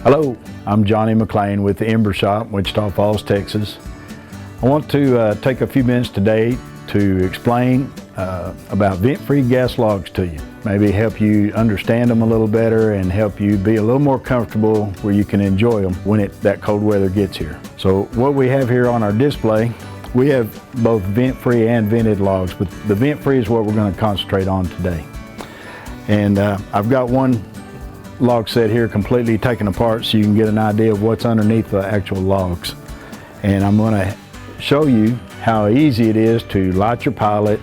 Hello, I'm Johnny McLean with the Ember Shop, Wichita Falls, Texas. I want to take a few minutes today to explain about vent-free gas logs to you. Maybe help you understand them a little better and help you be a little more comfortable where you can enjoy them when that cold weather gets here. So what we have here on our display, we have both vent-free and vented logs, but the vent-free is what we're going to concentrate on today. And I've got one log set here completely taken apart so you can get an idea of what's underneath the actual logs. And I'm going to show you how easy it is to light your pilot.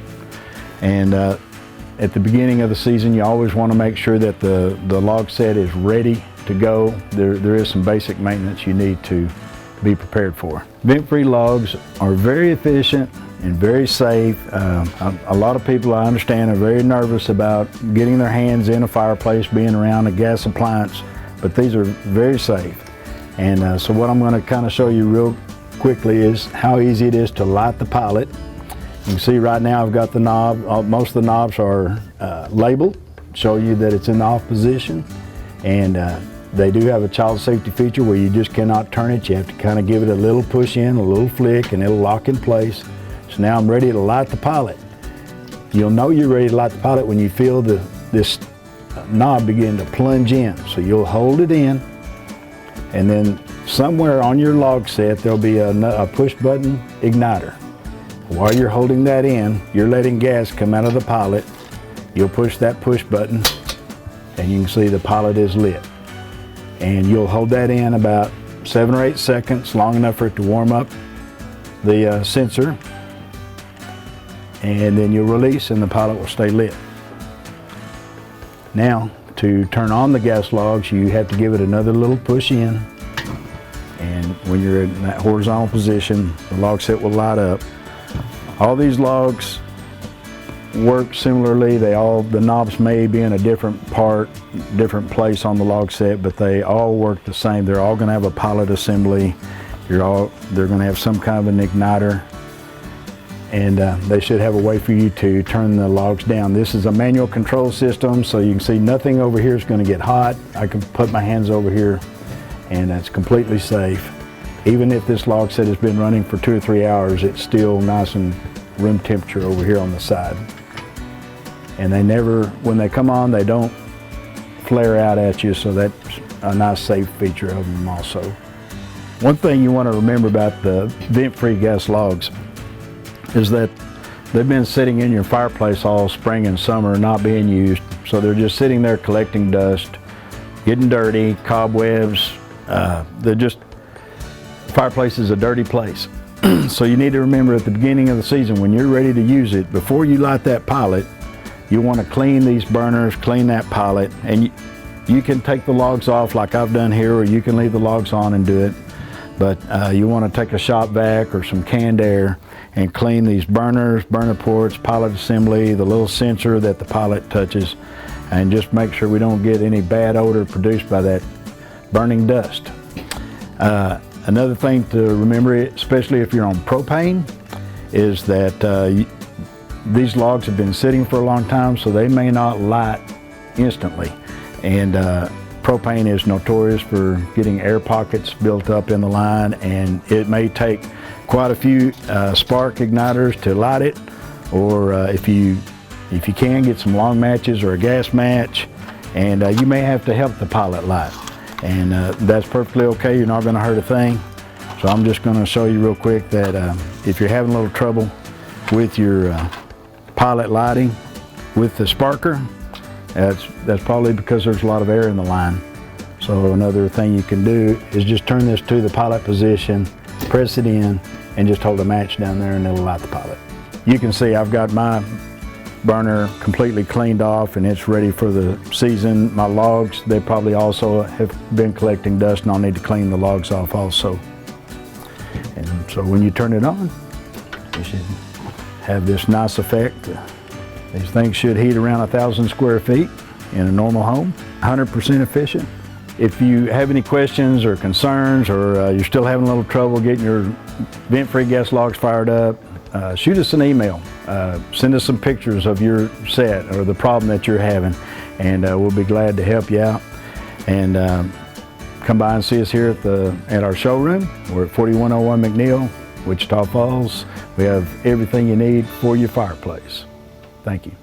And at the beginning of the season, you always want to make sure that the log set is ready to go. There is some basic maintenance you need to be prepared for. Vent-free logs are very efficient and very safe. A lot of people, I understand, are very nervous about getting their hands in a fireplace, being around a gas appliance, but these are very safe. And so what I'm going to kind of show you real quickly is how easy it is to light the pilot. You can see right now I've got the knob. Most of the knobs are labeled, show you that it's in the off position, and they do have a child safety feature where you just cannot turn it. You have to kind of give it a little push in, a little flick, and it'll lock in place. So now I'm ready to light the pilot. You'll know you're ready to light the pilot when you feel this knob begin to plunge in. So you'll hold it in, and then somewhere on your log set there'll be a push button igniter. While you're holding that in, you're letting gas come out of the pilot. You'll push that push button and you can see the pilot is lit. And you'll hold that in about 7 or 8 seconds, long enough for it to warm up the sensor. And then you'll release and the pilot will stay lit. Now, to turn on the gas logs, you have to give it another little push in. And when you're in that horizontal position, the log set will light up. All these logs work similarly. The knobs may be in a different place on the log set, but they all work the same. They're all going to have a pilot assembly. They're going to have some kind of an igniter, and they should have a way for you to turn the logs down. This is a manual control system, so you can see nothing over here is going to get hot. I can put my hands over here, and that's completely safe. Even if this log set has been running for 2 or 3 hours, it's still nice and room temperature over here on the side. And they never, when they come on, they don't flare out at you, so that's a nice safe feature of them also. One thing you want to remember about the vent-free gas logs is that they've been sitting in your fireplace all spring and summer not being used, so they're just sitting there collecting dust, getting dirty, cobwebs. Fireplace is a dirty place. So you need to remember at the beginning of the season, when you're ready to use it, before you light that pilot, you want to clean these burners, clean that pilot, and you can take the logs off like I've done here, or you can leave the logs on and do it. But you want to take a shop vac or some canned air and clean these burners, burner ports, pilot assembly, the little sensor that the pilot touches, and just make sure we don't get any bad odor produced by that burning dust. Another thing to remember, especially if you're on propane, is that these logs have been sitting for a long time, so they may not light instantly. And propane is notorious for getting air pockets built up in the line, and it may take quite a few spark igniters to light it, or if you can, get some long matches or a gas match, and you may have to help the pilot light. And that's perfectly okay. You're not going to hurt a thing. So I'm just going to show you real quick that if you're having a little trouble with your pilot lighting with the sparker, that's probably because there's a lot of air in the line. So another thing you can do is just turn this to the pilot position, press it in, and just hold a match down there and it'll light the pilot. You can see I've got my burner completely cleaned off and it's ready for the season. My logs, they probably also have been collecting dust, and I'll need to clean the logs off also. And so when you turn it on, you should have this nice effect. These things should heat around 1,000 square feet in a normal home, 100% efficient. If you have any questions or concerns, or you're still having a little trouble getting your vent-free gas logs fired up, shoot us an email. Send us some pictures of your set or the problem that you're having, and we'll be glad to help you out. And come by and see us here at our showroom. We're at 4101 McNeil, Wichita Falls. We have everything you need for your fireplace. Thank you.